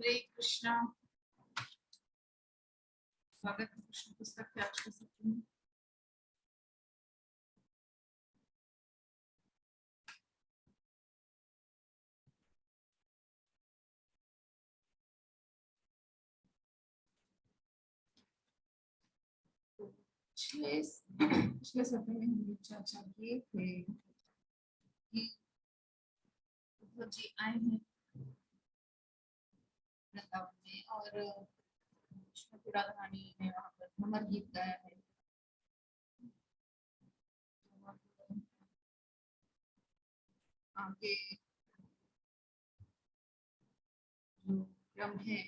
हरे कृष्णा। स्वागत है कृष्ण पुस्तक के आज के सत्र में। पिछले सत्र में हम चर्चा किए थे कि उद्धव जी आए हैं वृंदावन में और श्रीमती राधा रानी ने वहां पर भ्रमर गीत गाया है। आगे जो क्रम है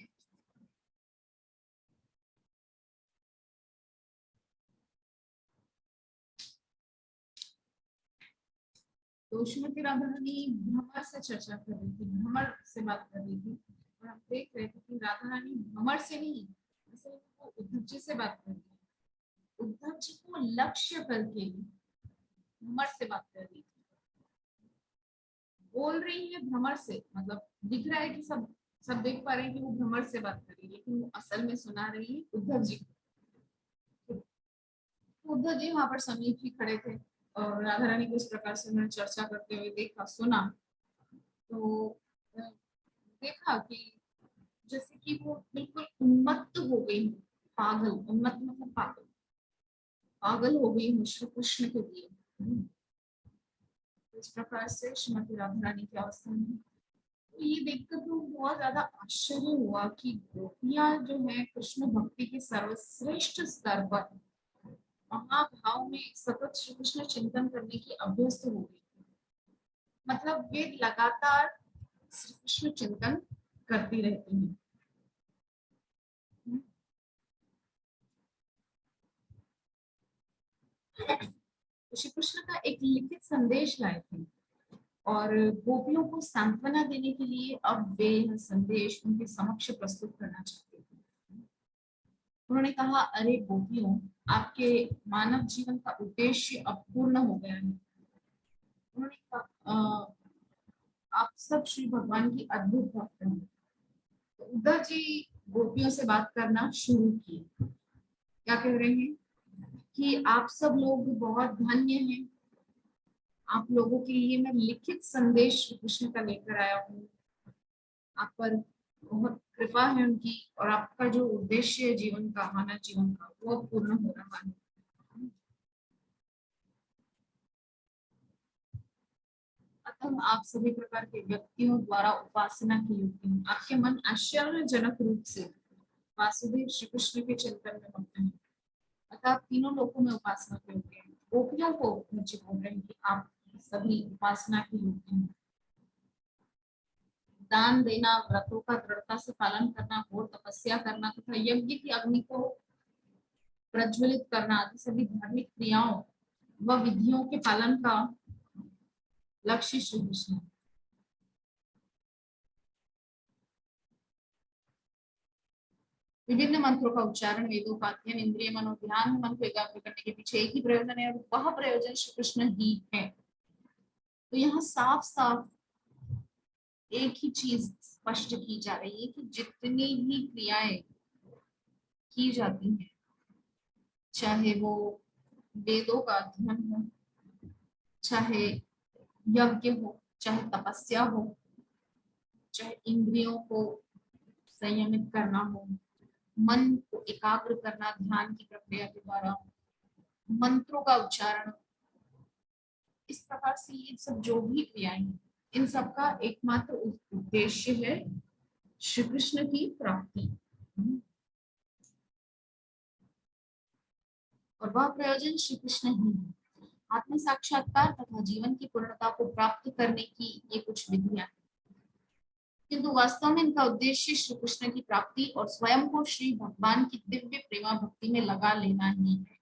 तो श्रीमती राधा रानी भ्रमर से चर्चा कर रही थी, भ्रमर से बात कर रही थी और हम देख रहे थे कि राधा रानी भ्रमर से नहीं, असल वो उद्धव जी से बात कर रही है। उद्धव जी को लक्ष्य करके भ्रमर से बात कर रही थी, बोल रही है भ्रमर से, मतलब दिख रहा है कि सब देख पा रहे हैं कि वो भ्रमर से बात कर रही है, लेकिन वो असल में सुना रही है उद्धव जी को। उद्धव जी वहां पर समीप ही खड़े थे और राधा रानी को इस प्रकार से उन्होंने चर्चा करते हुए देखा, सुना तो देखा कि जैसे कि वो बिल्कुल उन्मत्त हो गई, पागल, उन्मत्त मतलब पागल, पागल हो गई हूँ श्री कृष्ण के लिए। इस प्रकार से श्रीमती राधा रानी की अवस्था में तो ये देखकर तो बहुत ज्यादा आश्चर्य हुआ कि गोपियां जो है कृष्ण भक्ति के सर्वश्रेष्ठ स्तर पर महाभाव में सतत श्री कृष्ण चिंतन करने की अभ्यस्त हो गई। मतलब वे लगातार श्री कृष्ण चिंतन करती रहती हैं। तो श्री कृष्ण का एक लिखित संदेश लाए थे और गोपियों को सांत्वना देने के लिए अब वे यह संदेश उनके समक्ष प्रस्तुत करना चाहते थे। उन्होंने कहा, अरे गोपियों, आपके मानव जीवन का उद्देश्य अब पूर्ण हो गया है। उन्होंने कहा, आप सब श्री भगवान की अद्भुत भक्त हैं। तो उद्धव जी गोपियों से बात करना शुरू किए। क्या कह रहे हैं कि आप सब लोग बहुत धन्य हैं, आप लोगों के लिए मैं लिखित संदेश श्री कृष्ण का लेकर आया हूँ। आप पर बहुत कृपा है उनकी और आपका जो उद्देश्य है जीवन का, मानव जीवन का, वो पूर्ण हो रहा है। अतः आप सभी प्रकार के व्यक्तियों द्वारा उपासना की योग्य हैं। आपके मन आश्चर्यजनक रूप से वासुदेव श्री कृष्ण के चिंतन में मग्न हैं, अतः आप तीनों लोकों में उपासना के योग्य हैं। गोपियों को मुझे बोल रहे हैं कि आप सभी उपासना के योग्य हैं। दान देना, व्रतों का दृढ़ता से पालन करना, घोर तपस्या करना तथा यज्ञ की अग्नि को प्रज्वलित करना आदि सभी धार्मिक क्रियाओं व विधियों के पालन का लक्ष्य श्री कृष्ण। विभिन्न मंत्रों का उच्चारण, वेदों का अध्ययन, इंद्रिय मनो ध्यान मन को एकाग्र करने के पीछे एक ही प्रयोजन है और वह प्रयोजन श्री कृष्ण ही है। तो यहाँ साफ साफ एक ही चीज स्पष्ट की जा रही है कि जितनी भी क्रियाएं की जाती हैं, चाहे वो वेदों का अध्ययन हो, चाहे यज्ञ हो, चाहे तपस्या हो, चाहे इंद्रियों को संयमित करना हो, मन को एकाग्र करना ध्यान की प्रक्रिया के द्वारा, मंत्रों का उच्चारण, इस प्रकार से ये सब जो भी क्रियाएं हैं, इन सब का एकमात्र उद्देश्य है श्री कृष्ण की प्राप्ति और वह प्रयोजन श्री कृष्ण ही है। आत्म साक्षात्कार तथा जीवन की पूर्णता को प्राप्त करने की ये कुछ विधियां, किंतु वास्तव में इनका उद्देश्य श्री कृष्ण की प्राप्ति और स्वयं को श्री भगवान की दिव्य प्रेमा भक्ति में लगा लेना ही है।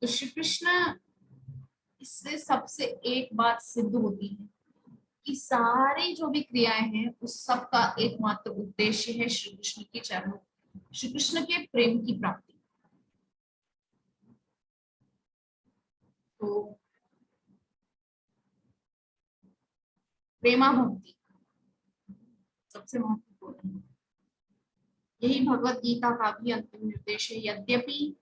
तो श्री कृष्ण, इससे सबसे एक बात सिद्ध होती है कि सारी जो भी क्रियाएं हैं उस सब का एकमात्र उद्देश्य है श्री कृष्ण के चरणों, श्री कृष्ण के प्रेम की प्राप्ति। तो प्रेमा भक्ति सबसे महत्वपूर्ण है। यही भगवत गीता का भी अंतिम निर्देश है। यद्यपि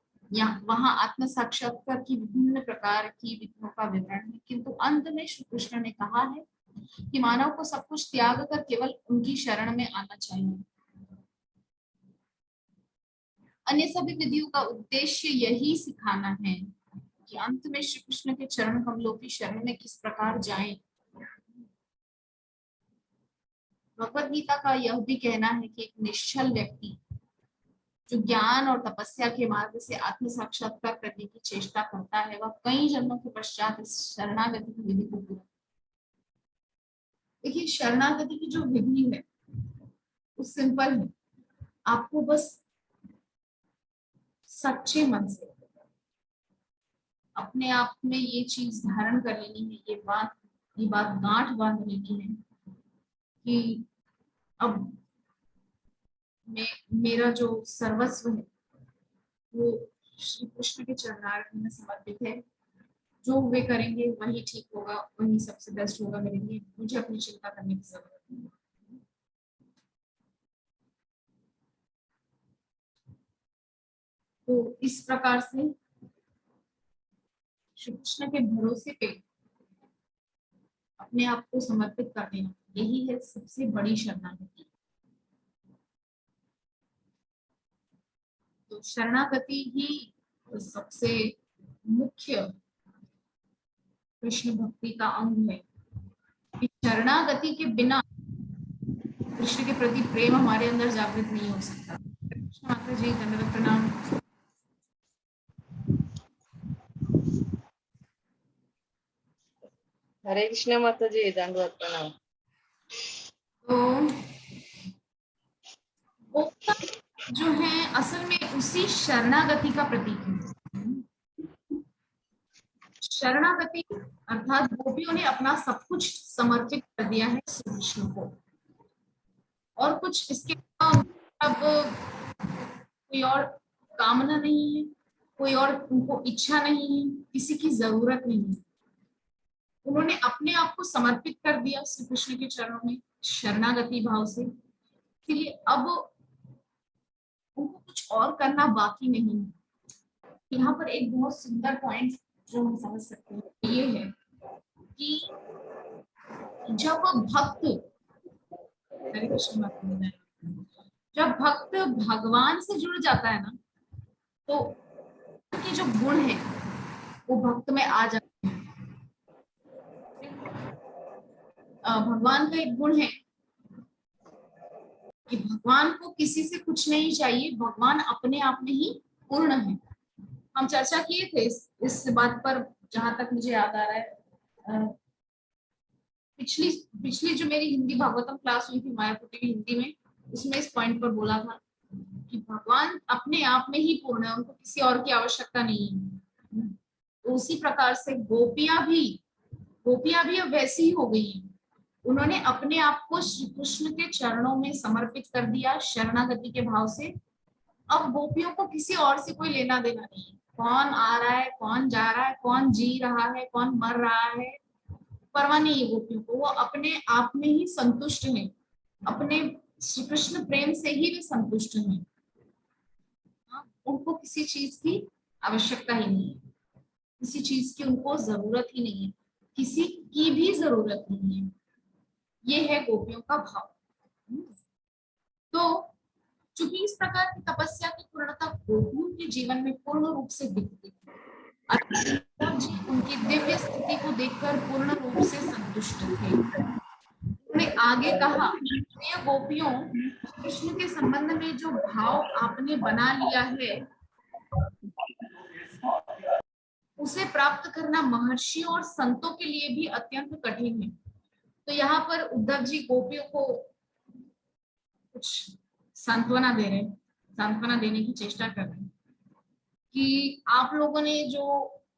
वहां आत्म साक्षात्कार की विभिन्न प्रकार की विधियों का विवरण है, किंतु अंत में श्री कृष्ण ने कहा है कि मानव को सब कुछ त्याग कर केवल उनकी शरण में आना चाहिए। अन्य सभी विधियों का उद्देश्य यही सिखाना है कि अंत में श्री कृष्ण के चरण कमलों की शरण में किस प्रकार जाएं। भगवत गीता का यह भी कहना है कि एक निश्चल व्यक्ति जो ज्ञान और तपस्या के मार्ग से आत्म साक्षात्कार करने की चेष्टा करता है, वह कई जन्मों के पश्चात इस शरणागति की विधि को पूरा। देखिए, शरणागति की जो विधि है वो सिंपल है। आपको बस सच्चे मन से अपने आप में ये चीज धारण कर लेनी है, ये बात गांठ बांध लेनी है कि अब मेरा जो सर्वस्व है वो श्री कृष्ण के चरणारविंद में समर्पित है। जो वे करेंगे वही ठीक होगा, वही सबसे बेस्ट होगा मेरे लिए। मुझे अपनी चिंता करने की जरूरत नहीं। तो इस प्रकार से श्री कृष्ण के भरोसे पे अपने आप को समर्पित कर देना, यही है सबसे बड़ी शरणागति। तो शरणागति ही सबसे मुख्य कृष्ण भक्ति का अंग है। शरणागति के बिना कृष्ण के प्रति प्रेम हमारे अंदर जागृत नहीं हो सकता। कृष्ण माता जी, धन्यवाद, प्रणाम। हरे कृष्ण माता जी, दंडवत प्रणाम। तो गोपिका जो है असल में उसी शरणागति का प्रतीक है। शरणागति अर्थात गोपियों ने अपना सब कुछ समर्पित कर दिया है श्री कृष्ण को, और कुछ इसके अब कोई और कामना नहीं है, कोई और उनको इच्छा नहीं है, किसी की जरूरत नहीं है। उन्होंने अपने आप को समर्पित कर दिया श्री कृष्ण के चरणों में शरणागति भाव से। इसलिए अब उनको कुछ और करना बाकी नहीं है। यहाँ पर एक बहुत सुंदर पॉइंट जो हम समझ सकते हैं ये है कि जब भक्त, हरे कृष्ण, जब भक्त भगवान से जुड़ जाता है ना, तो उनके जो गुण है वो भक्त में आ जाते हैं। भगवान का एक गुण है कि भगवान को किसी से कुछ नहीं चाहिए, भगवान अपने आप में ही पूर्ण है। हम चर्चा किए थे इस बात पर, जहां तक मुझे याद आ रहा है। पिछली पिछली जो मेरी हिंदी भागवतम क्लास हुई थी मायापुरी हिंदी में, उसमें इस पॉइंट पर बोला था कि भगवान अपने आप में ही पूर्ण है, उनको किसी और की आवश्यकता नहीं है। तो उसी प्रकार से गोपियां भी अब वैसी ही हो गई हैं। उन्होंने अपने आप को श्री कृष्ण के चरणों में समर्पित कर दिया शरणागति के भाव से। अब गोपियों को किसी और से कोई लेना देना नहीं है। कौन आ रहा है, कौन जा रहा है, कौन जी रहा है, कौन मर रहा है, परवाह नहीं है गोपियों को। वो अपने आप में ही संतुष्ट है, अपने श्री कृष्ण प्रेम से ही वे संतुष्ट हैं। उनको किसी चीज की आवश्यकता ही नहीं है, किसी चीज की उनको जरूरत ही नहीं है, किसी की भी जरूरत नहीं है। ये है गोपियों का भाव। तो चूंकि इस प्रकार की तपस्या की पूर्णता गोपियों के जीवन में पूर्ण रूप से दिखती है, जी उनकी दिव्य स्थिति को देखकर पूर्ण रूप से संतुष्ट थे। उन्होंने आगे कहा, प्रिय गोपियों, कृष्ण के संबंध में जो भाव आपने बना लिया है उसे प्राप्त करना महर्षियों और संतों के लिए भी अत्यंत कठिन है। तो यहाँ पर उद्धव जी गोपियों को कुछ सांत्वना दे रहे हैं, सांत्वना देने की चेष्टा कर रहे हैं कि आप लोगों ने जो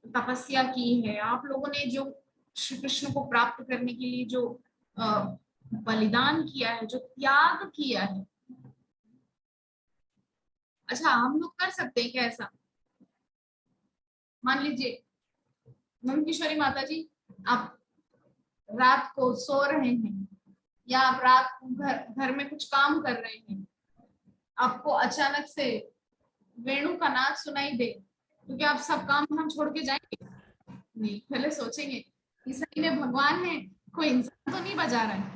तपस्या की है, आप लोगों ने जो श्री कृष्ण को प्राप्त करने के लिए जो बलिदान किया है, जो त्याग किया है, अच्छा हम लोग कर सकते हैं क्या ऐसा? मान लीजिए नंद किशोरी माता जी, आप रात को सो रहे हैं, या आप रात को घर में कुछ काम कर रहे हैं, आपको अचानक से वेणु का नाद सुनाई दे, तो क्या आप सब काम हम छोड़ के जाएंगे? नहीं, पहले सोचेंगे कि सही में भगवान है, कोई इंसान तो नहीं बजा रहा है,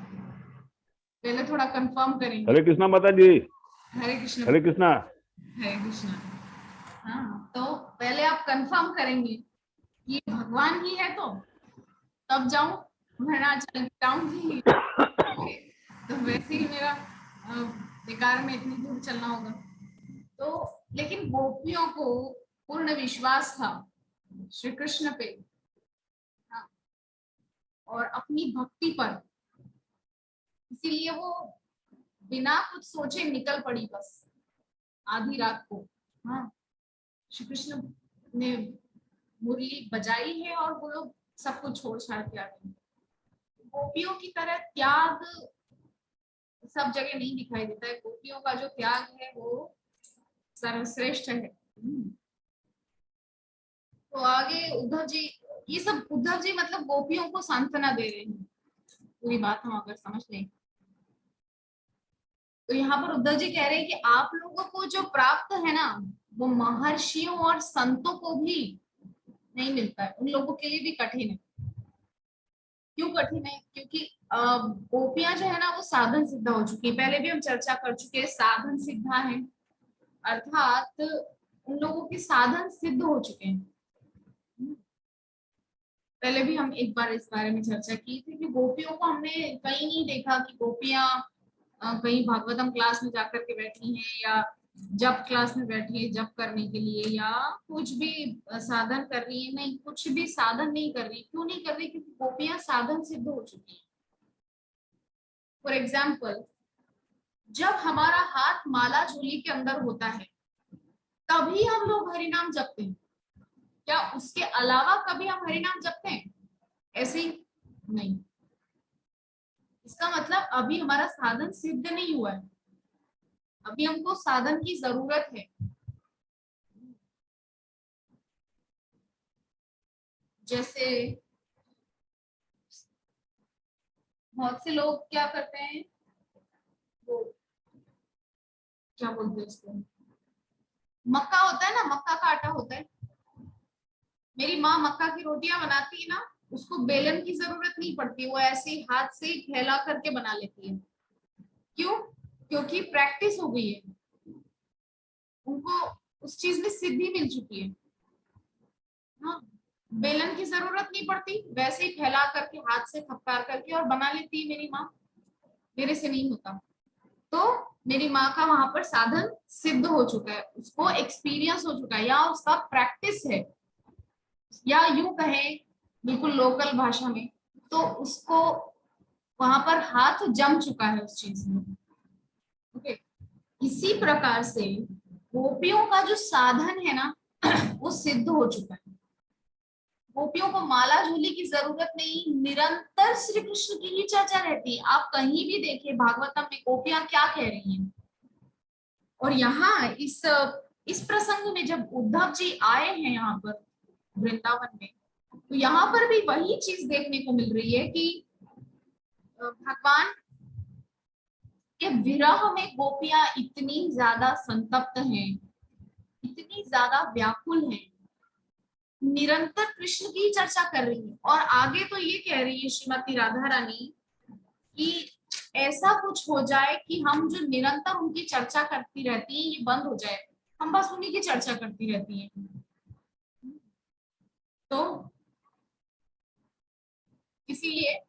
पहले थोड़ा कंफर्म करेंगे। हरे कृष्णा माता जी। हरे कृष्ण। हरे कृष्णा। हरे कृष्णा। हाँ, तो पहले आप कंफर्म करेंगे कि ये भगवान ही है, तो तब जाऊं, वरना चल जाऊंगी। तो वैसे ही मेरा बेकार में इतनी दूर चलना होगा। तो लेकिन गोपियों को पूर्ण विश्वास था श्री कृष्ण पे, हाँ, और अपनी भक्ति पर, इसीलिए वो बिना कुछ सोचे निकल पड़ी बस आधी रात को। हाँ, श्री कृष्ण ने मुरली बजाई है और वो लोग सब कुछ छोड़ छाड़ के आ गए। गोपियों की तरह त्याग सब जगह नहीं दिखाई देता है, गोपियों का जो त्याग है वो सर्वश्रेष्ठ है। तो आगे उद्धव जी, ये सब उद्धव जी मतलब गोपियों को सांत्वना दे रहे हैं, पूरी बात हम अगर समझ लें तो यहाँ पर उद्धव जी कह रहे हैं कि आप लोगों को जो प्राप्त है ना, वो महर्षियों और संतों को भी नहीं मिलता है, उन लोगों के लिए भी कठिन है। क्यों कठिन है? क्योंकि गोपियां जो है ना वो साधन सिद्ध हो चुकी है, पहले भी हम चर्चा कर चुके हैं, साधन सिद्धा है, अर्थात उन लोगों के साधन सिद्ध हो चुके हैं। पहले भी हम एक बार इस बारे में चर्चा की थी कि गोपियों को हमने कहीं नहीं देखा कि गोपियां कहीं भागवतम क्लास में जाकर के बैठी हैं, या जब क्लास में बैठी है जब करने के लिए, या कुछ भी साधन कर रही है। नहीं, कुछ भी साधन नहीं कर रही। क्यों नहीं कर रही? क्योंकि गोपियां साधन सिद्ध हो चुकी हैं। फॉर एग्जाम्पल, जब हमारा हाथ माला झोली के अंदर होता है तभी हम लोग हरिनाम जपते हैं। क्या उसके अलावा कभी हम हरिनाम जपते हैं? ऐसे ही नहीं। इसका मतलब अभी हमारा साधन सिद्ध नहीं हुआ है, अभी हमको साधन की जरूरत है। जैसे बहुत से लोग क्या करते हैं, वो क्या बोलते हैं उसको, मक्का होता है ना, मक्का का आटा होता है। मेरी माँ मक्का की रोटियां बनाती है ना, उसको बेलन की जरूरत नहीं पड़ती, वो ऐसे ही हाथ से ही फैला करके बना लेती है। क्यों? क्योंकि प्रैक्टिस हो गई है, उनको उस चीज में सिद्धि मिल चुकी है। हाँ, बेलन की जरूरत नहीं पड़ती, वैसे ही फैला करके हाथ से थपकार करके और बना लेती है मेरी माँ। मेरे से नहीं होता। तो मेरी माँ का वहां पर साधन सिद्ध हो चुका है, उसको एक्सपीरियंस हो चुका है, या उसका प्रैक्टिस है, या यूं कहें बिल्कुल लोकल भाषा में तो उसको वहां पर हाथ जम चुका है उस चीज में। ओके, इसी प्रकार से गोपियों का जो साधन है ना वो सिद्ध हो चुका है। गोपियों को माला झोली की जरूरत नहीं, निरंतर श्री कृष्ण की ही चर्चा रहती है। आप कहीं भी देखिए भागवतम में गोपियां क्या कह रही हैं। और यहाँ इस प्रसंग में जब उद्धव जी आए हैं यहाँ पर वृंदावन में, तो यहाँ पर भी वही चीज देखने को मिल रही है कि भगवान के विरह में गोपियां इतनी ज्यादा संतप्त हैं, इतनी ज्यादा व्याकुल हैं, निरंतर कृष्ण की चर्चा कर रही है। और आगे तो ये कह रही है श्रीमती राधा रानी कि ऐसा कुछ हो जाए कि हम जो निरंतर उनकी चर्चा करती रहती है ये बंद हो जाए, हम बस उन्हीं की चर्चा करती रहती हैं। तो इसीलिए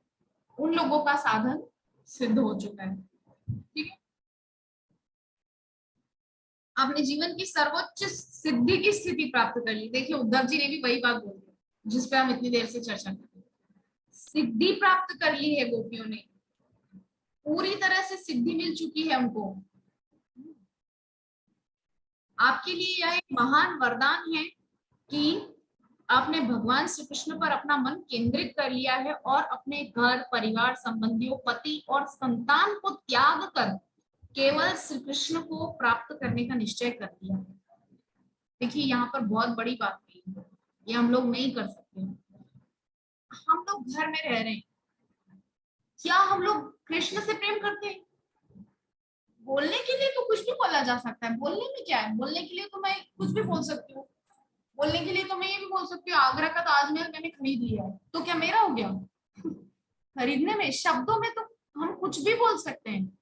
उन लोगों का साधन सिद्ध हो चुका है। ठीक है, आपने जीवन की सर्वोच्च सिद्धि की स्थिति प्राप्त कर ली। देखिए उद्धव जी ने भी वही बात बोली जिसपे हम इतनी देर से चर्चा कर रहे हैं। सिद्धि प्राप्त कर ली है गोपियों ने, पूरी तरह से सिद्धि मिल चुकी है हमको। आपके लिए यह एक महान वरदान है कि आपने भगवान श्री कृष्ण पर अपना मन केंद्रित कर लिया है और अपने घर परिवार संबंधियों पति और संतान को त्याग कर केवल श्री कृष्ण को प्राप्त करने का निश्चय कर दिया है। देखिए यहाँ पर बहुत बड़ी बात है, ये हम लोग नहीं कर सकते। हम लोग घर में रह रहे हैं, क्या हम लोग कृष्ण से प्रेम करते हैं? बोलने के लिए तो कुछ भी बोला जा सकता है, बोलने में क्या है, बोलने के लिए तो मैं कुछ भी बोल सकती हूँ। बोलने के लिए तो मैं ये भी बोल सकती हूँ आगरा का ताजमहल मैंने खरीद लिया है, तो क्या मेरा हो गया? खरीदने में, शब्दों में तो हम कुछ भी बोल सकते हैं,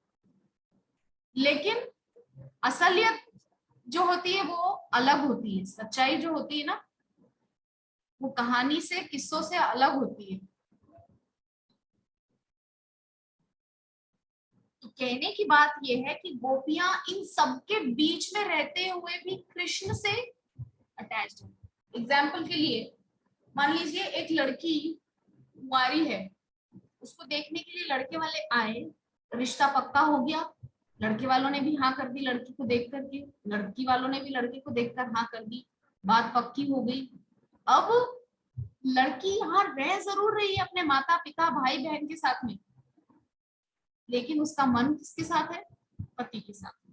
लेकिन असलियत जो होती है वो अलग होती है। सच्चाई जो होती है ना, वो कहानी से, किस्सों से अलग होती है। तो कहने की बात यह है कि गोपियां इन सबके बीच में रहते हुए भी कृष्ण से अटैच्ड है। एग्जाम्पल के लिए मान लीजिए एक लड़की कुंवारी है, उसको देखने के लिए लड़के वाले आए, रिश्ता पक्का हो गया, लड़के वालों ने भी हाँ कर दी लड़की को देख करके, लड़की वालों ने भी लड़के को देखकर हाँ कर दी, बात पक्की हो गई। अब लड़की यहाँ रह जरूर रही है अपने माता पिता भाई बहन के साथ में, लेकिन उसका मन किसके साथ है? पति के साथ,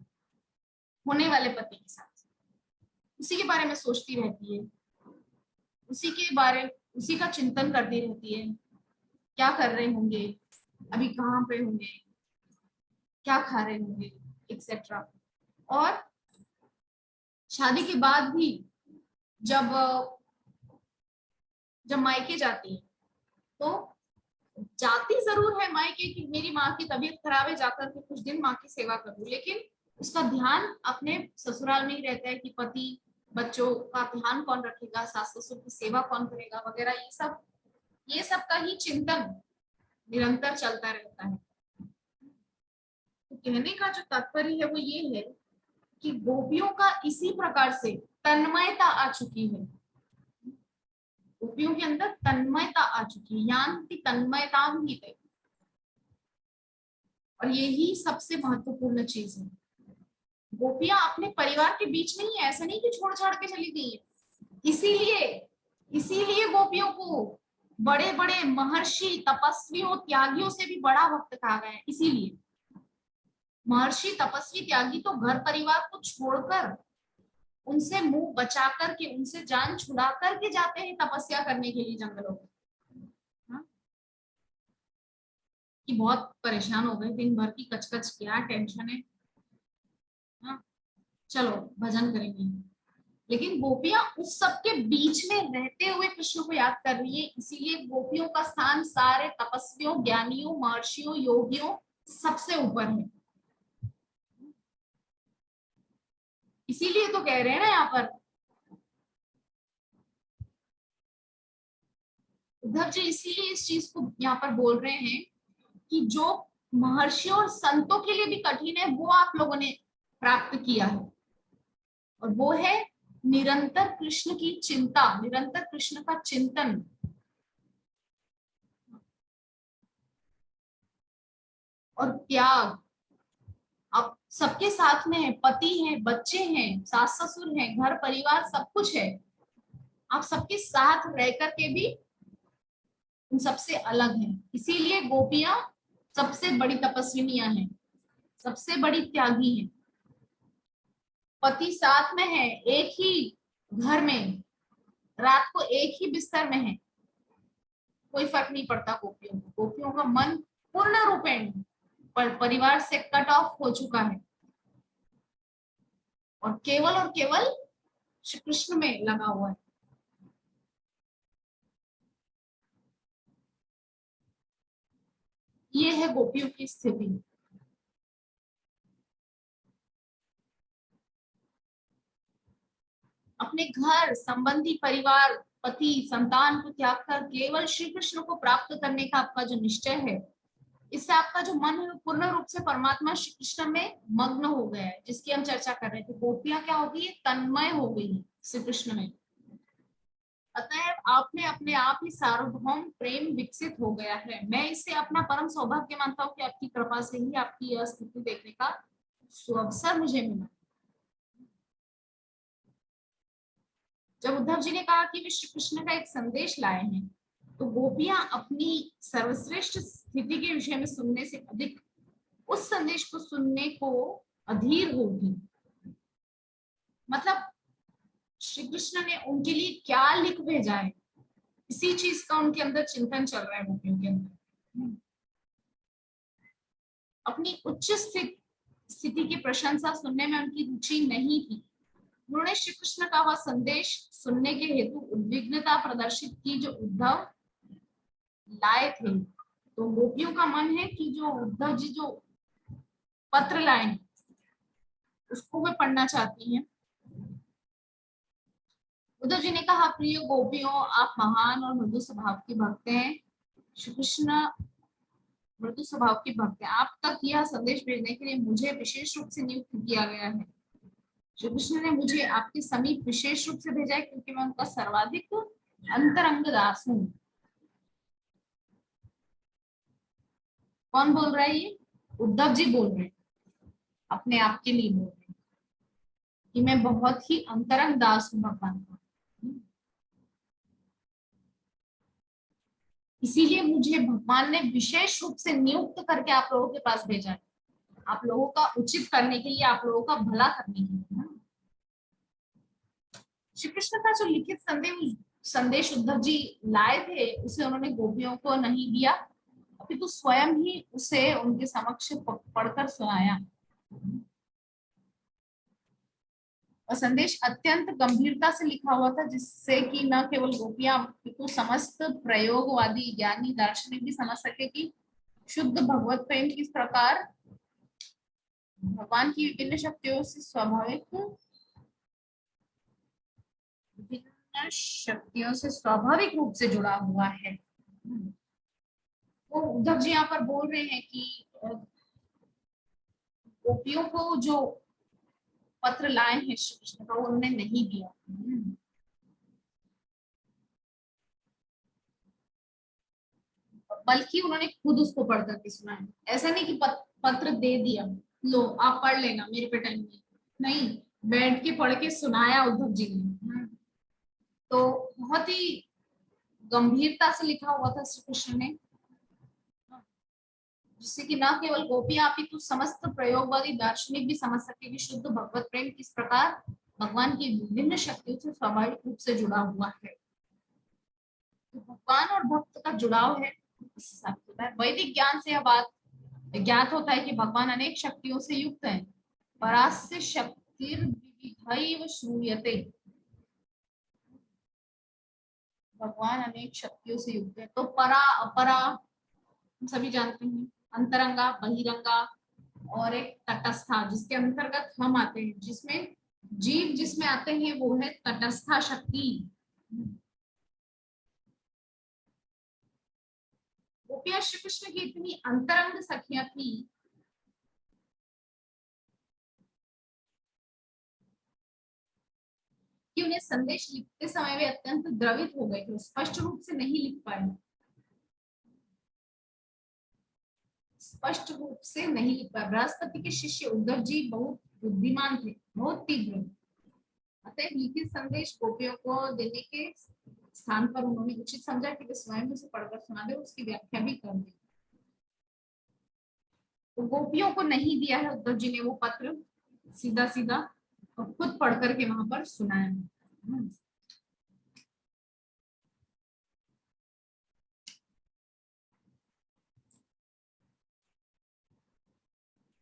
होने वाले पति के साथ। उसी के बारे में सोचती रहती है, उसी के बारे, उसी का चिंतन करती रहती है, क्या कर रहे होंगे, अभी कहाँ पे होंगे, क्या खा रहे होंगे, एक्सेट्रा। और शादी के बाद भी जब जब मायके जाती है तो जाती जरूर है मायके कि मेरी माँ की तबीयत खराब है, जाकर के कुछ दिन माँ की सेवा करूं, लेकिन उसका ध्यान अपने ससुराल में ही रहता है कि पति बच्चों का ध्यान कौन रखेगा, सास ससुर की सेवा कौन करेगा वगैरह, ये सब का ही चिंतन निरंतर चलता रहता है। तो कहने का जो तात्पर्य है वो ये है कि गोपियों का इसी प्रकार से तन्मयता आ चुकी है, गोपियों के अंदर तन्मयता आ चुकी है, यान्ति तन्मयता भी है। और यही सबसे महत्वपूर्ण चीज है। गोपियां अपने परिवार के बीच में ही है, ऐसा नहीं कि छोड़ छाड़ के चली गई है। इसीलिए इसीलिए गोपियों को बड़े बड़े महर्षि तपस्वियों त्यागियों से भी बड़ा भक्त कहा गया है। इसीलिए महर्षि तपस्वी त्यागी तो घर परिवार को छोड़कर, उनसे मुंह बचा करके, उनसे जान छुड़ा करके जाते हैं तपस्या करने के लिए जंगलों में। हाँ? कि बहुत परेशान हो गए, दिन भर की कचकच, क्या टेंशन है, हाँ? चलो भजन करेंगे। लेकिन गोपियां उस सबके बीच में रहते हुए कृष्ण को याद कर रही है, इसीलिए गोपियों का स्थान सारे तपस्वियों, ज्ञानियों, महर्षियों, योगियों सबसे ऊपर है। इसीलिए तो कह रहे हैं ना यहाँ पर उद्धव जी, इसीलिए इस चीज को यहाँ पर बोल रहे हैं कि जो महर्षियों और संतों के लिए भी कठिन है वो आप लोगों ने प्राप्त किया है, और वो है निरंतर कृष्ण की चिंता, निरंतर कृष्ण का चिंतन। और त्याग, आप सबके साथ में है, पति है, बच्चे हैं, सास ससुर हैं, घर परिवार सब कुछ है, आप सबके साथ रह करके भी उन सबसे अलग हैं। इसीलिए गोपियां सबसे बड़ी तपस्विनियां हैं, सबसे बड़ी त्यागी हैं। पति साथ में है, एक ही घर में, रात को एक ही बिस्तर में है, कोई फर्क नहीं पड़ता गोपियों को। गोपियों का मन पूर्ण रूपेण परिवार से कट ऑफ हो चुका है और केवल श्री कृष्ण में लगा हुआ है। ये है गोपियों की स्थिति। अपने घर संबंधी, परिवार, पति, संतान को त्याग कर केवल श्री कृष्ण को प्राप्त करने का आपका जो निश्चय है, इससे आपका जो मन है पूर्ण रूप से परमात्मा श्री कृष्ण में मग्न हो गया है, जिसकी हम चर्चा कर रहे थे। गोपियां क्या हो गई है? तन्मय हो गई है श्री कृष्ण में। अतएव आप में अपने आप ही सार्वभौम प्रेम विकसित हो गया है। मैं इसे अपना परम सौभाग्य मानता हूँ कि आपकी कृपा से ही आपकी यह स्थिति देखने का सुअवसर मुझे मिला। जब उद्धव जी ने कहा कि वे श्री कृष्ण का एक संदेश लाए हैं, तो गोपियां अपनी सर्वश्रेष्ठ स्थिति के विषय में सुनने से अधिक उस संदेश को सुनने को अधीर होगी। मतलब श्री कृष्ण ने उनके लिए क्या लिख भेजा है, इसी चीज का उनके अंदर चिंतन चल रहा है गोपियों के अंदर। अपनी उच्च स्थिति की प्रशंसा सुनने में उनकी रुचि नहीं थी। उन्होंने श्री कृष्ण का वह संदेश सुनने के हेतु उद्विग्नता प्रदर्शित की जो उद्धव लाए थे। तो गोपियों का मन है कि जो उद्धव जी जो पत्र लाए उसको वे पढ़ना चाहती हैं। उद्धव जी ने कहा, प्रिय गोपियों, आप महान और मृदु स्वभाव की भक्त हैं। श्री कृष्ण मृदु स्वभाव की भक्त हैं। आप तक यह संदेश भेजने के लिए मुझे विशेष रूप से नियुक्त किया गया है। श्री कृष्ण ने मुझे आपके समीप विशेष रूप से भेजा है क्योंकि मैं उनका सर्वाधिक अंतरंग दास हूँ। कौन बोल रहा है ये? उद्धव जी बोल रहे हैं, अपने आप के लिए बोल रहे हैं कि मैं बहुत ही अंतरंग दास हूँ भगवान का, इसीलिए मुझे भगवान ने विशेष रूप से नियुक्त करके आप लोगों के पास भेजा है, आप लोगों का उचित करने के लिए, आप लोगों का भला करने के लिए। श्री कृष्ण का जो लिखित संदेश उद्धव जी लाए थे उसे उन्होंने गोपियों को नहीं दिया, अपितु स्वयं ही उसे उनके समक्ष पढ़कर सुनाया। और संदेश अत्यंत गंभीरता से लिखा हुआ था, जिससे कि न केवल गोपियां अपितु समस्त प्रयोगवादी ज्ञानी दार्शनिक भी समझ सके कि शुद्ध भगवत प्रेम किस प्रकार भगवान की विभिन्न शक्तियों से स्वाभाविक रूप से जुड़ा हुआ है। तो उद्धव जी यहाँ पर बोल रहे हैं कि गोपियों को जो पत्र लाए हैं श्री कृष्ण का वो उन्होंने नहीं दिया, बल्कि उन्होंने खुद उसको पढ़ करके सुनाया। ऐसा नहीं कि पत्र दे दिया, लो आप पढ़ लेना मेरे पे टाइम नहीं, बैठ के पढ़ के सुनाया उद्धव जी ने। तो बहुत ही गंभीरता से लिखा हुआ था श्री कृष्ण ने, जिससे कि न केवल गोपियां अपितु समस्त प्रयोगवादी दार्शनिक भी समझ सके कि शुद्ध भगवत प्रेम किस प्रकार भगवान की विभिन्न शक्तियों से स्वाभाविक रूप से जुड़ा हुआ है। तो भगवान और भक्त का जुड़ाव है, इस हिसाब से वैदिक ज्ञान से यह बात ज्ञात होता है कि भगवान अनेक शक्तियों से युक्त है। परास्य शक्तिर्विविधैव श्रूयते, भगवान अनेक शक्तियों से युक्त है। तो परा अपरा सभी जानते हैं, अंतरंगा बहिरंगा और एक तटस्था, जिसके अंतर्गत हम आते हैं, जिसमें जीव जिसमें आते हैं वो है तटस्था शक्ति। गोपियां श्री कृष्ण की इतनी अंतरंग सखियां थी कि उन्हें संदेश लिखते समय वे अत्यंत द्रवित हो गए थे, स्पष्ट रूप से नहीं लिख पाए, स्पष्ट रूप से नहीं लिख पाए। बृहस्पति के शिष्य उद्धव जी बहुत बुद्धिमान थे, बहुत तीव्र, अतः लिखित संदेश गोपियों को देने के स्थान पर उन्होंने उचित समझा कि वे स्वयं उसे पढ़कर सुना दे, उसकी व्याख्या भी कर दे। तो गोपियों को नहीं दिया है उद्धव जी ने वो पत्र सीधा सीधा, और खुद पढ़ करके वहां पर सुनाया।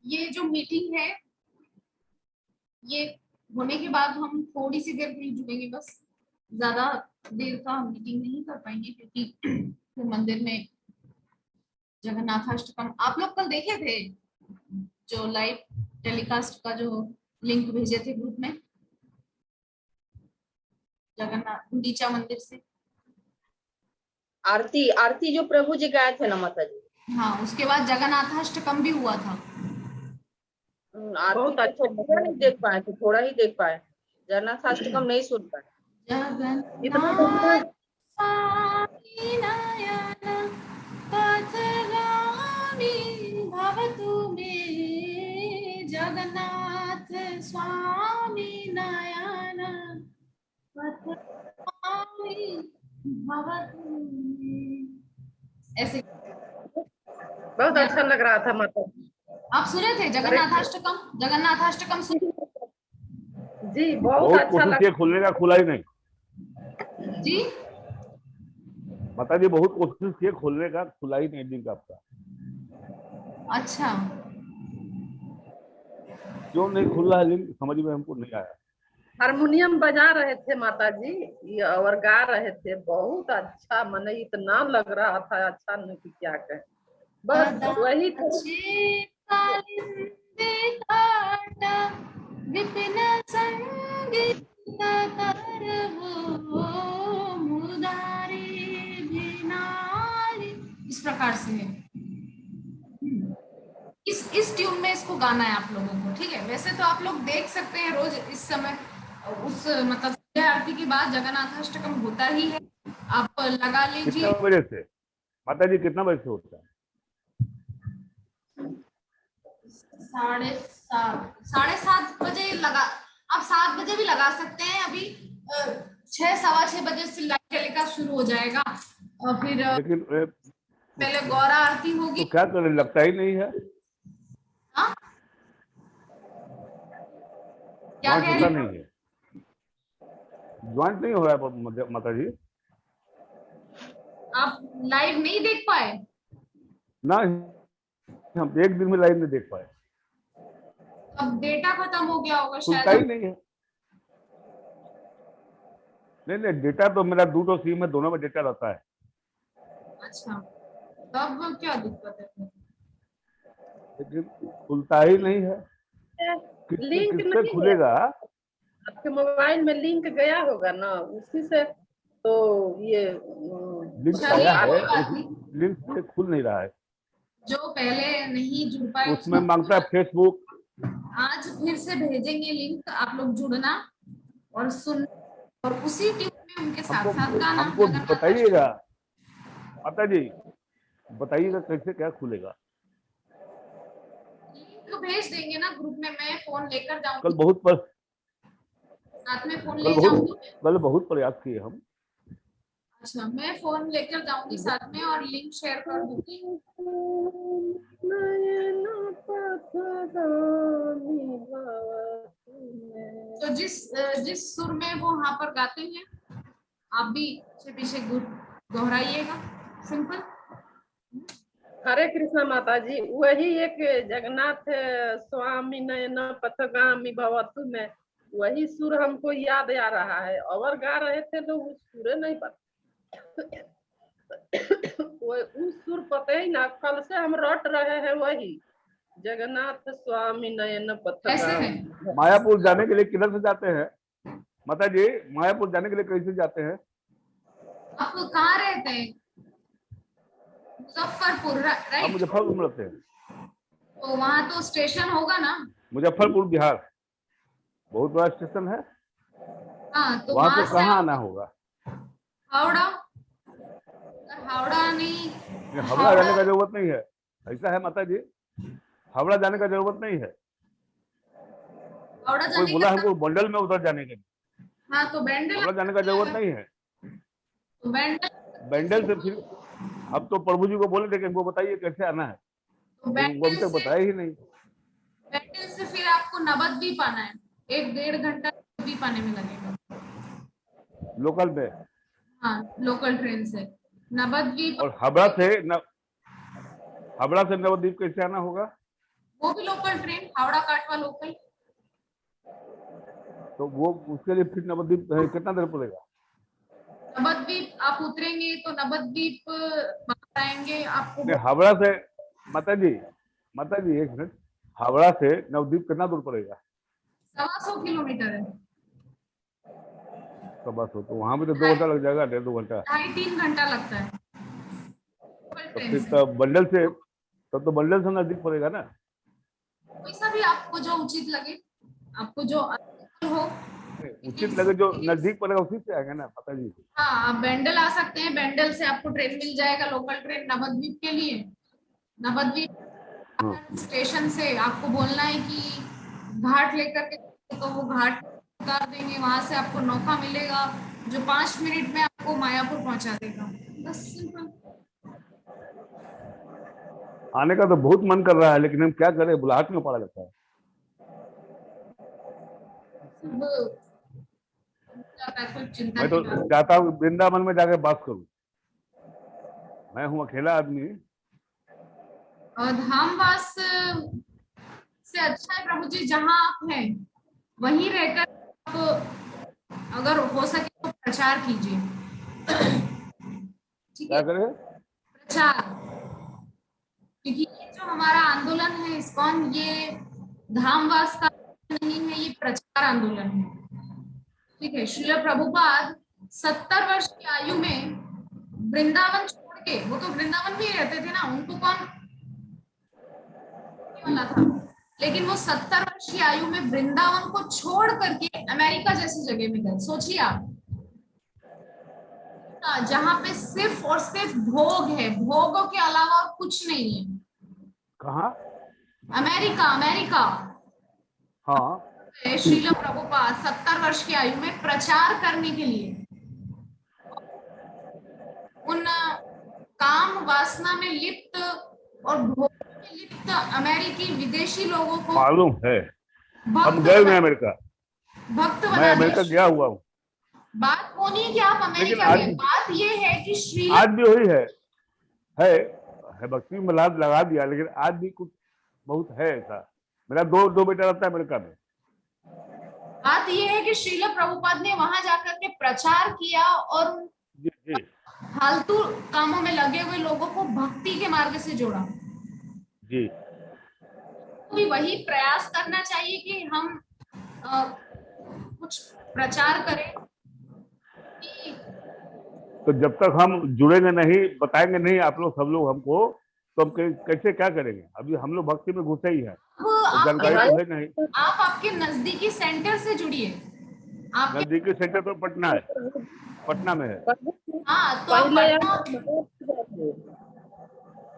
ये जो मीटिंग है ये होने के बाद हम थोड़ी सी देर के लिए जुड़ेंगे, बस ज्यादा देर का हम मीटिंग नहीं कर पाएंगे क्योंकि फिर मंदिर में जगन्नाथाष्टकम आप लोग कल देखे थे, जो लाइव टेलीकास्ट का जो लिंक भेजे थे ग्रुप में जगन्नाथ गुंडीचा मंदिर से, आरती आरती जो प्रभु जी गाए थे ना माता जी। हाँ, उसके बाद जगन्नाथाष्टकम भी हुआ था। बहुत अच्छा, पूरा नहीं देख पाए थे, थोड़ा ही देख पाए, जगन्नाथाष्टकम नहीं सुन पाए। जगन्नाथ भवतु मे, जगन्नाथ स्वामी नयन भवतु मे। ऐसे बहुत अच्छा लग रहा था माता। आप सुने थे जगन्नाथाष्टकम? जगन्नाथाष्टकम सुने जी, बहुत अच्छा लगा। खुलने का खुला ही नहीं जी, माता जी, बहुत कोशिश किए खुलने का, खुला ही नहीं लिंक आपका। अच्छा क्यों नहीं खुल रहा है लिंक, समझ में हमको नहीं आया। हारमोनियम बजा रहे थे माता जी ये और गा रहे थे, बहुत अच्छा, मन इतना लग रहा था अच्छा, नहीं कि क्या कहे, बस वही तो। विपिन संगीत इस प्रकार से है। इस ट्यून में इसको गाना है आप लोगों को, ठीक है। वैसे तो आप लोग देख सकते हैं रोज इस समय, उस मतलब संध्या आरती के बाद जगन्नाथाष्टकम होता ही है, आप लगा कितने लीजिए। बजे से माता जी, कितना बजे से होता है? 7:30 बजे लगा, आप 7 बजे भी लगा सकते हैं। अभी 6, 6:15 बजे से लाइट टेलीकास्ट शुरू हो जाएगा और फिर लेकिन पहले गौरा आरती होगी। तो क्या करें, लगता ही नहीं है। हाँ क्या ज्वाइंट कह होता रहे नहीं है, ज्वाइंट नहीं हो रहा है माता जी। आप लाइव नहीं देख पाए? ना, हम एक दिन में लाइव नहीं देख पाए, अब डेटा खत्म हो गया होगा खुलता शायद। ही नहीं है। नहीं, डेटा तो मेरा 2 सिम है, दोनों में डेटा रहता है। अच्छा, तब क्या दिक्कत है? लेकिन खुलता ही नहीं है। किससे लिंक किससे नहीं है, खुलेगा? आपके मोबाइल में लिंक गया होगा ना, उसी से तो ये लिंक चलिए आया है, कोई बात नहीं, लेकिन लिंक से खुल नहीं रहा है। जो पहले नहीं जुड़ पाए उसमें उसको मांगता है फेसबुक। आज फिर से भेजेंगे लिंक, आप लोग जुड़ना और सुन, और उसी ट्यून में उनके साथ हमको साथ गाना हमको बताइएगा जगन्नाथाष्टकम। माता जी, बताइएगा कैसे क्या खुलेगा। लिंक भेज देंगे ना ग्रुप में, मैं फोन लेकर कल जाऊंगी, बहुत पर, साथ में फोन कल ले बहुत जाऊंगी। कल बहुत प्रयास किए हम। अच्छा, मैं फोन लेकर जाऊंगी साथ में और लिंक शेयर कर दूंगी। तो जिस जिस सुर में वो वहां पर गाते हैं, आप भी पीछे पीछे दोहराइएगा, सिंपल। हरे कृष्णा माता जी, वही एक जगन्नाथ स्वामी नयन पथगामी भवतु में वही सुर हमको याद आ रहा है, और गा रहे थे तो उस सुर नहीं पता वो उस सुर पता ही ना, कल से हम रट रहे हैं वही जगन्नाथ स्वामी नयन ऐसे है, पथगामी। मायापुर जाने के लिए किधर से जाते हैं माता जी? मायापुर जाने के लिए कैसे जाते हैं? आप कहाँ रहते हैं? मुजफ्फरपुर, हम राइट? मुजफ्फरपुर में रहते हैं। तो वहां तो स्टेशन होगा ना? मुजफ्फरपुर बिहार बहुत बड़ा स्टेशन है, हाँ, तो वहां वहां से से कहाँ आप आना होगा? हावड़ा, अगर हावड़ा नहीं, हावड़ा हावड़ा जाने का जरूरत नहीं है। ऐसा है माता जी, हावड़ा जाने का जरूरत नहीं है। हावड़ा कोई जाने बोला का, हमको बंडल में उतर जाने के लिए, हाँ तो बैंडल हावड़ा जाने का जरूरत नहीं है। तो बैंडल बैंडल से फिर अब तो प्रभु जी को बोले थे कि हमको बताइए कैसे आना है, तो लेकिन उनको अभी तक बताया ही नहीं। बैंडल से फिर आपको नवद्वीप आना है, 1-1.5 घंटा नवद्वीप आने में लगेगा। लोकल में। हाँ, लोकल ट्रेन से नवद्वीप। और हावड़ा से नवद्वीप कैसे आना होगा? वो भी लोकल ट्रेन, हावड़ा काटवा लोकल। तो वो उसके लिए फिर नवद्वीप कितना देर पड़ेगा? नवद्वीप आप उतरेंगे तो नवद्वीप बाहर आएंगे आपको नहीं, हावड़ा से माता जी एक मिनट, हावड़ा से नवद्वीप कितना दूर पड़ेगा? 125 किलोमीटर है। तो बस हो, तो वहां भी तो 2 घंटा लग जाएगा, 1.5-2 घंटा। 2.5-3 घंटा लगता है लोकल तो ट्रेन फिर से। तब तो बंडल से नजदीक पड़ेगा ना। वैसा भी आपको जो उचित लगे, आपको जो अनुकूल हो। उचित लगे जो नजदीक पड़ेगा उसी से आएगा ना माता जी। हाँ, आप बैंडल आ सकते हैं, बैंडल से आपको ट्रेन मिल जाएगा, लोकल ट्रेन नवद्वीप के लिए। नवद्वीप हाँ। स्टेशन से आपको बोलना है कि घाट लेकर के, तो वो घाट उतार देंगे, वहां से आपको नौका मिलेगा जो 5 मिनट में आपको मायापुर पहुंचा देगा। बस सिंपल। आने का तो बहुत मन कर रहा है, लेकिन हम क्या करें, बुलाहट में पड़ा रहता है। कोई चिंता मैं तो की बात। चाहता हूँ वृंदावन में जाकर बात करूं। मैं हूँ अकेला आदमी। और धामवास इससे अच्छा है प्रभु जी जहाँ आप हैं वहीं रहकर आप अगर हो सके तो प्रचार कीजिए। ठीक क्या है, करें? प्रचार, क्योंकि ये जो हमारा आंदोलन है इस्कॉन, ये धामवास का नहीं है, ये प्रचार आंदोलन है। ठीक है, श्रील प्रभुपाद 70 वर्ष की आयु में वृंदावन छोड़ के, वो तो वृंदावन में ही रहते थे ना, उनको कौन वाला था, लेकिन वो 70 वर्ष की आयु में वृंदावन को छोड़ करके अमेरिका जैसी जगह में गए। सोचिए आप, जहाँ पे सिर्फ और सिर्फ भोग है, भोगों के अलावा और कुछ नहीं है। कहाँ? America, America. हाँ, श्रील प्रभुपाद 70 वर्ष की आयु में प्रचार करने के लिए उन काम वासना में लिप्त और भोग में लिप्त अमेरिकी विदेशी लोगों को मालूम है, हम भक्त गए हुए बना, अमेरिका, भक्त मैं बना अमेरिका दिया। गया हुआ हूँ। बात वो नहीं कि आप लेकिन अमेरिका गए, बात ये है कि श्रील आज भी वही है भक्ति में लगा दिया, लेकिन आज भी कुछ बहुत है ऐसा। मेरा दो बेटा रहता है अमेरिका में। बात ये है कि श्रील प्रभुपाद ने वहां जाकर के प्रचार किया और जी जी, फालतू कामों में लगे हुए लोगों को भक्ति के मार्ग से जोड़ा। जी, तो भी वही प्रयास करना चाहिए कि हम कुछ प्रचार करें कि तो जब तक हम जुड़ेंगे नहीं, बताएंगे नहीं आप लोग सब लोग हमको, तो हम कैसे क्या करेंगे? अभी हम लोग भक्ति में घुसे ही हैं, आप जानकारी तो है नहीं। आप आपके नजदीकी सेंटर से जुड़िए। आपके नजदीकी सेंटर तो पटना है, पटना में है। हाँ, तो आप पहले पटना,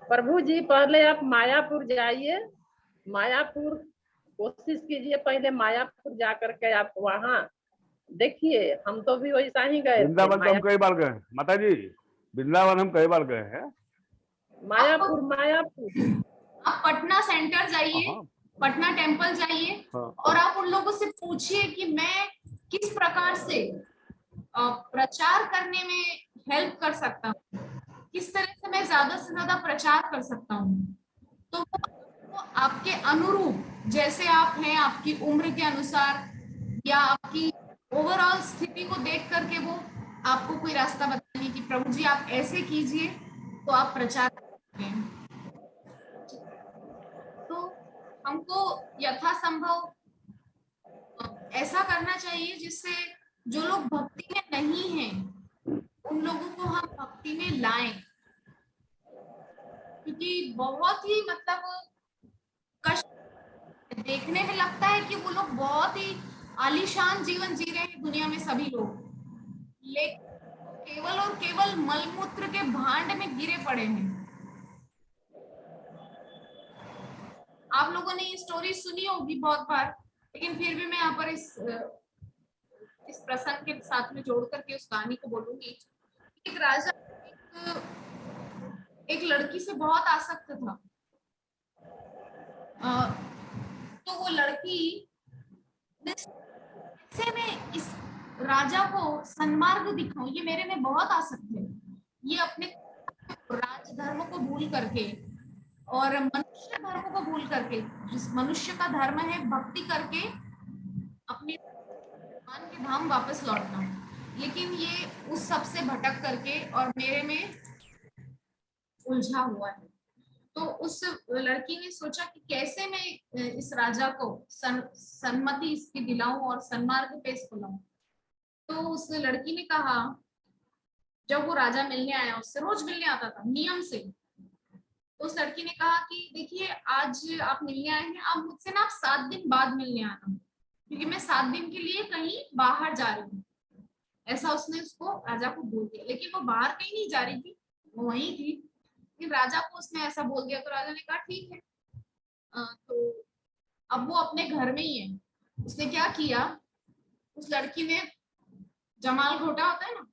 प्रभु जी पहले आप मायापुर जाइए, मायापुर कोशिश कीजिए, पहले मायापुर जाकर के आप वहाँ देखिए। हम तो भी वैसा ही गए थे। वृंदावन तो हम कई बार गए हैं माता जी, वृंदावन हम कई बार गए हैं। मायापुर आप पटना सेंटर जाइए, हाँ, पटना टेम्पल जाइए, हाँ, और आप उन लोगों से पूछिए कि मैं किस प्रकार से प्रचार करने में हेल्प कर सकता हूँ, किस तरह से मैं ज्यादा से ज्यादा प्रचार कर सकता हूँ। तो वो आपके अनुरूप, जैसे आप हैं, आपकी उम्र के अनुसार या आपकी ओवरऑल स्थिति को देख करके वो आपको कोई रास्ता बताएंगे कि प्रभु जी आप ऐसे कीजिए तो आप प्रचार कर सकते हैं। तो हमको यथासंभव ऐसा करना चाहिए जिससे जो लोग भक्ति में नहीं हैं उन लोगों को हम भक्ति में लाएं, क्योंकि बहुत ही मतलब कष्ट देखने में लगता है कि वो लोग बहुत ही आलीशान जीवन जी रहे हैं दुनिया में सभी लोग, लेकिन केवल और केवल मलमूत्र के भांड में गिरे पड़े हैं। आप लोगों ने ये स्टोरी सुनी होगी बहुत बार, लेकिन फिर भी मैं यहाँ पर इस प्रसंग के साथ में जोड़ करके उस कहानी को बोलूंगी। एक राजा एक लड़की से बहुत आसक्त था। तो वो लड़की, कैसे मैं इस राजा को सन्मार्ग दिखाऊं, ये मेरे में बहुत आसक्त है। ये अपने राजधर्म को भूल करके और मनुष्य धर्म को भूल करके, जिस मनुष्य का धर्म है भक्ति करके अपने भगवान के धाम वापस लौटना, लेकिन ये उस सब से भटक करके और मेरे में उलझा हुआ है। तो उस लड़की ने सोचा कि कैसे मैं इस राजा को सम्मति इसकी दिलाऊं और सन्मार्ग पे इसको लाऊं। तो उस लड़की ने कहा, जब वो राजा मिलने आया, उससे रोज मिलने आता था नियम से, तो उस लड़की ने कहा कि देखिए आज आप मिलने आए हैं, आप मुझसे ना 7 दिन बाद मिलने आना, क्योंकि मैं 7 दिन के लिए कहीं बाहर जा रही हूँ। ऐसा उसने उसको राजा को बोल दिया, लेकिन वो बाहर कहीं नहीं जा रही थी, वो वहीं थी। लेकिन राजा को उसने ऐसा बोल दिया, तो राजा ने कहा ठीक है। तो अब वो अपने घर में ही है। उसने क्या किया, उस लड़की ने जमाल घोटा होता है ना,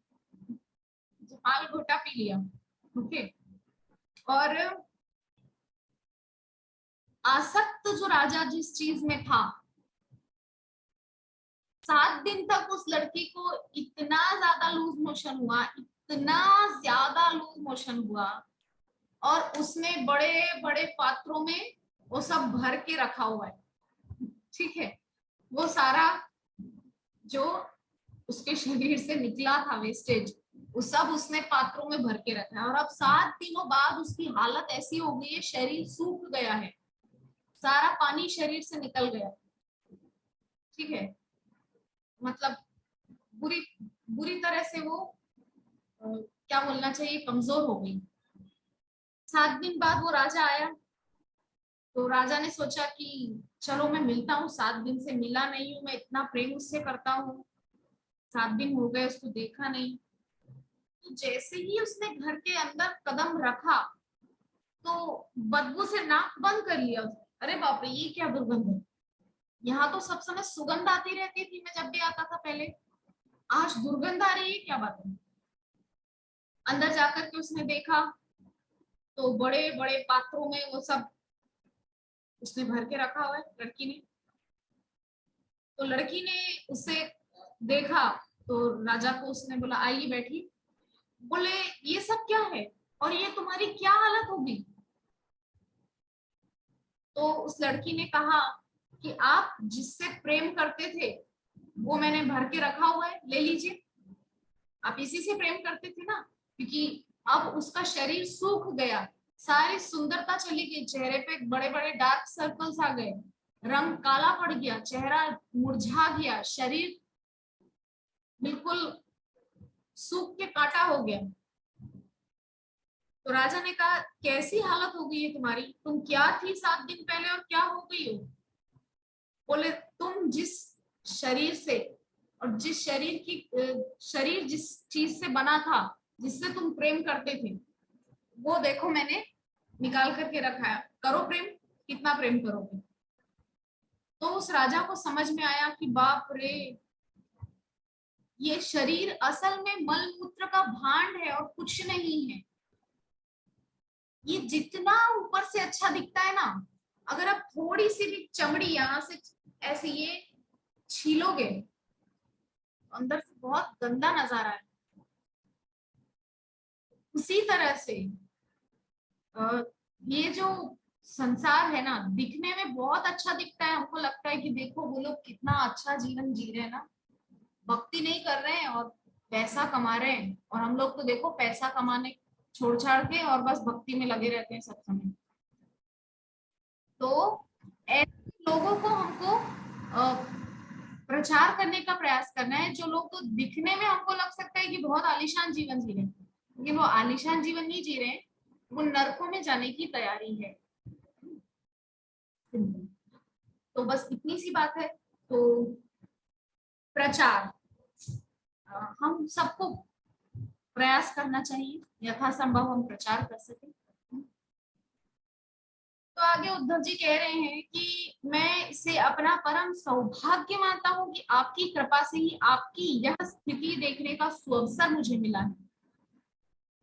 जमाल घोटा पी लिया। ओके, और आसक्त जो राजा जिस चीज में था, 7 दिन तक उस लड़की को इतना ज्यादा लूज मोशन हुआ, इतना ज्यादा लूज मोशन हुआ, और उसने बड़े बड़े पात्रों में वो सब भर के रखा हुआ है। ठीक है, वो सारा जो उसके शरीर से निकला था वेस्टेज, वो सब उसने पात्रों में भर के रखा है। और अब 7 दिनों बाद उसकी हालत ऐसी हो गई है, शरीर सूख गया है, सारा पानी शरीर से निकल गया, ठीक है, मतलब बुरी बुरी तरह से वो क्या बोलना चाहिए, कमजोर हो गई। 7 दिन बाद वो राजा आया, तो राजा ने सोचा कि चलो मैं मिलता हूँ, 7 दिन से मिला नहीं हूँ, मैं इतना प्रेम उससे करता हूँ, 7 दिन हो गए उसको देखा नहीं। तो जैसे ही उसने घर के अंदर कदम रखा तो बदबू से नाक बंद कर लिया उसने। अरे बाप रे, ये क्या दुर्गंध है, यहाँ तो सब समय सुगंध आती रहती थी, मैं जब भी आता था पहले, आज दुर्गंध आ रही है, क्या बात है। अंदर जाकर के उसने देखा तो बड़े बड़े पात्रों में वो सब उसने भर के रखा हुआ है लड़की ने। तो लड़की ने उसे देखा तो राजा को उसने बोला आइए बैठिए। बोले ये सब क्या है और ये तुम्हारी क्या हालत होगी। तो उस लड़की ने कहा कि आप जिससे प्रेम करते थे वो मैंने भर के रखा हुआ है, ले लीजिए। आप इसी से प्रेम करते थे ना, क्योंकि अब उसका शरीर सूख गया, सारी सुंदरता चली गई, चेहरे पे बड़े बड़े डार्क सर्कल्स आ गए, रंग काला पड़ गया, चेहरा मुरझा गया, शरीर बिल्कुल सूख के काटा हो गया। तो राजा ने कहा कैसी हालत हो गई है तुम्हारी, तुम क्या थी 7 दिन पहले और क्या हो गई हो। बोले तुम जिस शरीर से और जिस शरीर जिस चीज से बना था, जिससे तुम प्रेम करते थे, वो देखो मैंने निकाल करके रखा है, करो प्रेम, कितना प्रेम करोगे। तो उस राजा को समझ में आया कि बाप रे, ये शरीर असल में मल मूत्र का भांड है और कुछ नहीं है। ये जितना ऊपर से अच्छा दिखता है ना, अगर आप थोड़ी सी भी चमड़ी यहाँ से ऐसे ये छीलोगे, अंदर से बहुत गंदा नजारा है। उसी तरह से ये जो संसार है ना, दिखने में बहुत अच्छा दिखता है, हमको लगता है कि देखो वो लोग कितना अच्छा जीवन जी रहे हैं ना, भक्ति नहीं कर रहे हैं और पैसा कमा रहे हैं, और हम लोग तो देखो पैसा कमाने छोड़ छाड़ के और बस भक्ति में लगे रहते हैं सब समय। तो ऐसे लोगों को हमको प्रचार करने का प्रयास करना है, जो लोग तो दिखने में हमको लग सकता है कि बहुत आलीशान जीवन जी रहे हैं, लेकिन वो आलीशान जीवन नहीं जी रहे हैं, वो नरकों में जाने की तैयारी है। तो बस इतनी सी बात है। तो प्रचार, हम सबको प्रयास करना चाहिए, यथासंभव हम प्रचार कर सके। तो आगे उद्धव जी कह रहे हैं कि मैं इसे अपना परम सौभाग्य मानता हूं कि आपकी कृपा से ही आपकी यह स्थिति देखने का सुअवसर मुझे मिला है।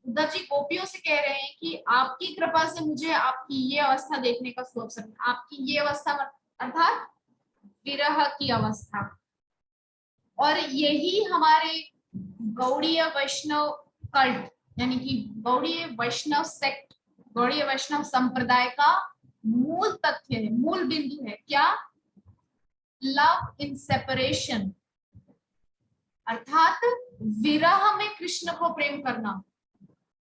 उद्धव जी गोपियों से कह रहे हैं कि आपकी कृपा से मुझे आपकी ये अवस्था देखने का सुअवसर, आपकी ये अवस्था अर्थात विरह की अवस्था। और यही हमारे गौड़ीय वैष्णव कल्ट, यानी कि गौड़ीय वैष्णव सेक्ट, गौड़ीय वैष्णव संप्रदाय का मूल तथ्य है, मूल बिंदु है। क्या? लव इन सेपरेशन, अर्थात विरह में कृष्ण को प्रेम करना,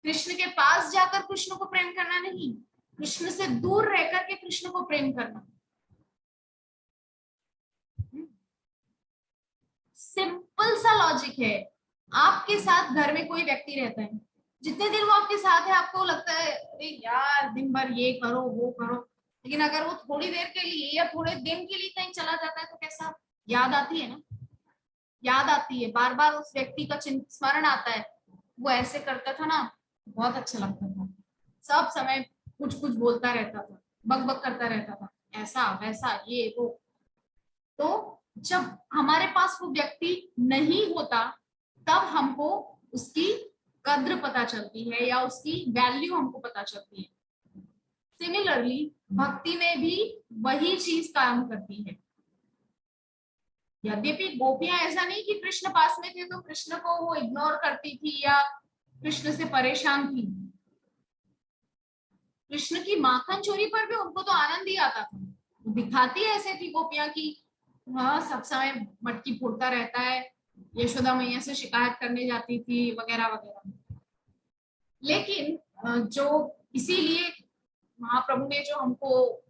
कृष्ण के पास जाकर कृष्ण को प्रेम करना नहीं, कृष्ण से दूर रहकर के कृष्ण को प्रेम करना। सिंपल सा लॉजिक है। आपके साथ घर में कोई व्यक्ति रहता है, जितने दिन वो आपके साथ है आपको लगता है अरे यार दिन भर ये करो वो करो, लेकिन अगर वो थोड़ी देर के लिए या थोड़े दिन के लिए कहीं चला जाता है तो कैसा याद आती है ना, याद आती है, बार बार उस व्यक्ति का स्मरण आता है, वो ऐसे करता था ना, बहुत अच्छा लगता था, सब समय कुछ कुछ बोलता रहता था, बक बक करता रहता था, ऐसा वैसा ये वो। तो जब हमारे पास वो व्यक्ति नहीं होता तब हमको उसकी कद्र पता चलती है या उसकी वैल्यू हमको पता चलती है। सिमिलरली भक्ति में भी वही चीज काम करती है। यद्यपि गोपियां ऐसा नहीं कि कृष्ण पास में थे तो कृष्ण को वो इग्नोर करती थी या कृष्ण से परेशान थी, कृष्ण की माखन चोरी पर भी उनको तो आनंद ही आता था, दिखाती ऐसे थी गोपियां की हाँ सब समय मटकी फोड़ता रहता है, यशोदा मैया से शिकायत करने जाती थी वगैरह वगैरह। लेकिन जो इसीलिए महाप्रभु ने जो हमको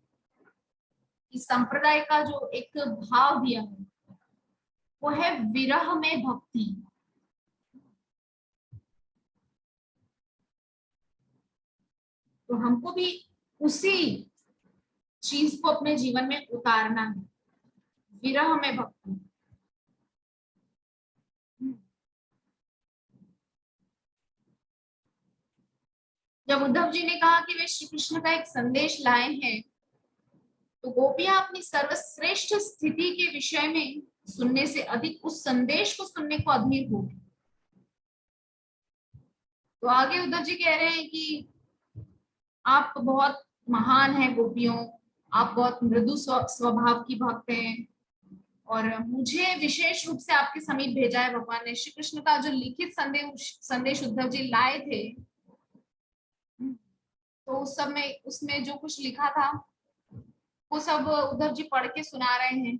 इस संप्रदाय का जो एक भाव दिया है वो है विरह में भक्ति। तो हमको भी उसी चीज को अपने जीवन में उतारना है, विरह में भक्ति। जब उद्धव जी ने कहा कि वे श्री कृष्ण का एक संदेश लाए हैं तो गोपियां अपनी सर्वश्रेष्ठ स्थिति के विषय में सुनने से अधिक उस संदेश को सुनने को अधीर हो गई। तो आगे उद्धव जी कह रहे हैं कि आप बहुत महान हैं गोपियों, आप बहुत मृदु स्वभाव की भक्त हैं और मुझे विशेष रूप से आपके समीप भेजा है भगवान ने। श्री कृष्ण का जो लिखित संदेश उद्धव जी लाए थे तो उस सब में उसमें जो कुछ लिखा था वो सब उद्धव जी पढ़ के सुना रहे हैं।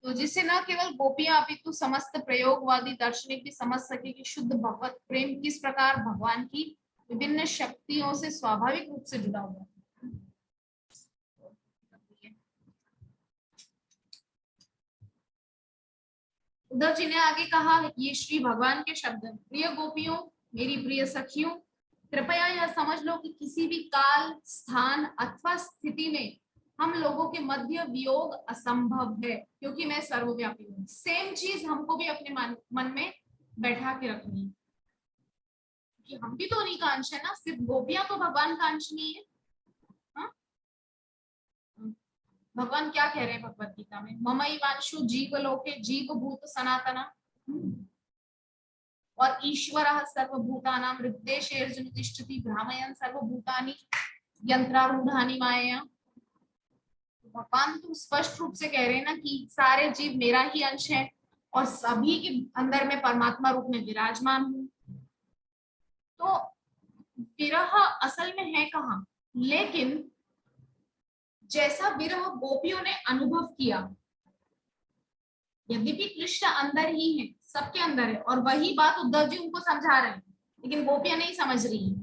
तो जिससे न केवल गोपियां अपितु समस्त प्रयोगवादी दार्शनिक भी समझ सके कि शुद्ध भगवत प्रेम किस प्रकार भगवान की विभिन्न शक्तियों से स्वाभाविक रूप से जुड़ा हुआ है। उद्धव जी ने आगे कहा ये श्री भगवान के शब्द हैं, प्रिय गोपियों मेरी प्रिय सखियों कृपया यह समझ लो कि किसी भी काल स्थान अथवा स्थिति में हम लोगों के मध्य वियोग असंभव है क्योंकि मैं सर्वव्यापी हूँ। सेम चीज हमको भी अपने मन में बैठा के रखनी है कि हम भी तो उन्हीं का अंश है ना, सिर्फ गोपियां तो भगवान का अंश नहीं है। हा? भगवान क्या कह रहे हैं भगवत गीता में, ममैवांशु जीव लोके जीव भूत सनातना और ईश्वर सर्वभूतानां हृदयेषु तिष्ठति भ्रामयन् सर्वभूतानि यंत्रारूढ़ानि मायया। भगवान तो स्पष्ट रूप से कह रहे हैं ना कि सारे जीव मेरा ही अंश है और सभी के अंदर में परमात्मा रूप में विराजमान हूँ। तो विरह असल में है कहाँ, लेकिन जैसा विरह गोपियों ने अनुभव किया, यद्यपि कृष्ण अंदर ही है, सबके अंदर है और वही बात उद्धव जी उनको समझा रहे हैं लेकिन गोपियां नहीं समझ रही है।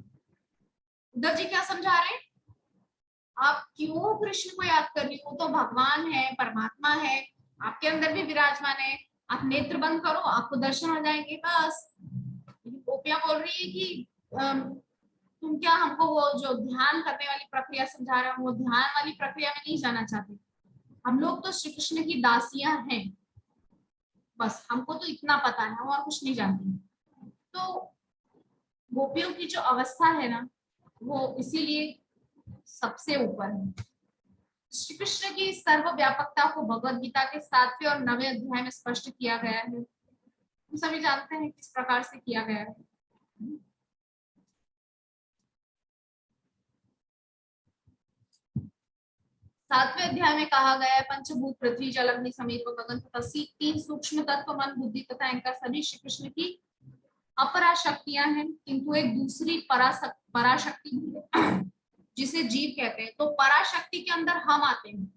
उद्धव जी क्या समझा रहे हैं, आप क्यों कृष्ण को याद कर रही हो, तो भगवान है परमात्मा है आपके अंदर भी विराजमान है, आप नेत्र बंद करो आपको दर्शन हो जाएंगे बस। गोपियां बोल रही है कि तुम क्या हमको वो जो ध्यान करने वाली प्रक्रिया समझा रहे हो, वो ध्यान वाली प्रक्रिया में नहीं जाना चाहते, हम लोग तो श्री कृष्ण की दासियां हैं बस, हमको तो इतना पता है हम और कुछ नहीं जानते। तो गोपियों की जो अवस्था है ना वो इसीलिए सबसे ऊपर है। श्री कृष्ण की सर्वव्यापकता को भगवत गीता के 7वें और 9वें अध्याय में स्पष्ट किया गया है। हम सभी जानते हैं किस प्रकार से किया गया है। 7वें अध्याय में कहा गया है पंचभूत पृथ्वी जल अग्नि समीर व गगन तथा 3 सूक्ष्म तत्व मन बुद्धि तथा अहंकार सभी श्री कृष्ण की अपराशक्तियां हैं, किंतु एक दूसरी पराशक्ति भी है जिसे जीव कहते हैं। तो पराशक्ति के अंदर हम आते हैं,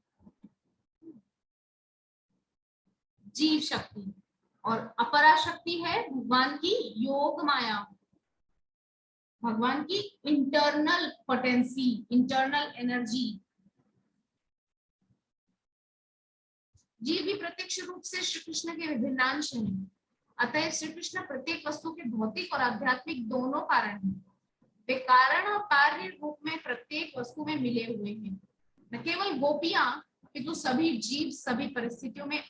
जीव शक्ति, और अपराशक्ति है भगवान की योग माया, भगवान की इंटरनल पोटेंसी, इंटरनल एनर्जी। जीव भी प्रत्यक्ष रूप से श्री कृष्ण के विभिन्नांश हैं। अतः श्री कृष्ण प्रत्येक वस्तु के भौतिक और आध्यात्मिक दोनों कारण हैं। वे कारण और कार्य रूप में प्रत्येक वस्तु में मिले हुए हैं। न केवल गोपियां किंतु सभी जीव सभी परिस्थितियों में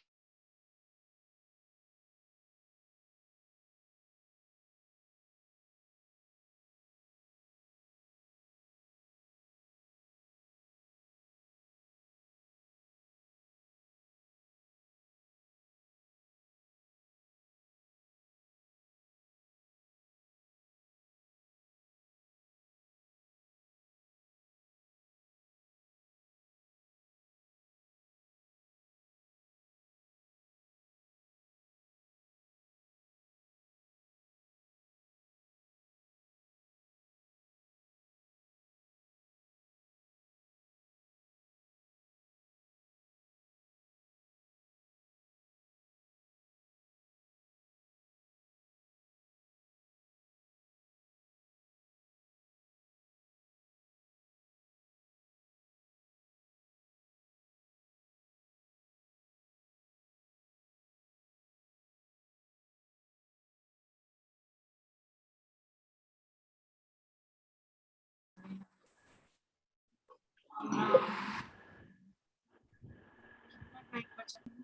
एक वचन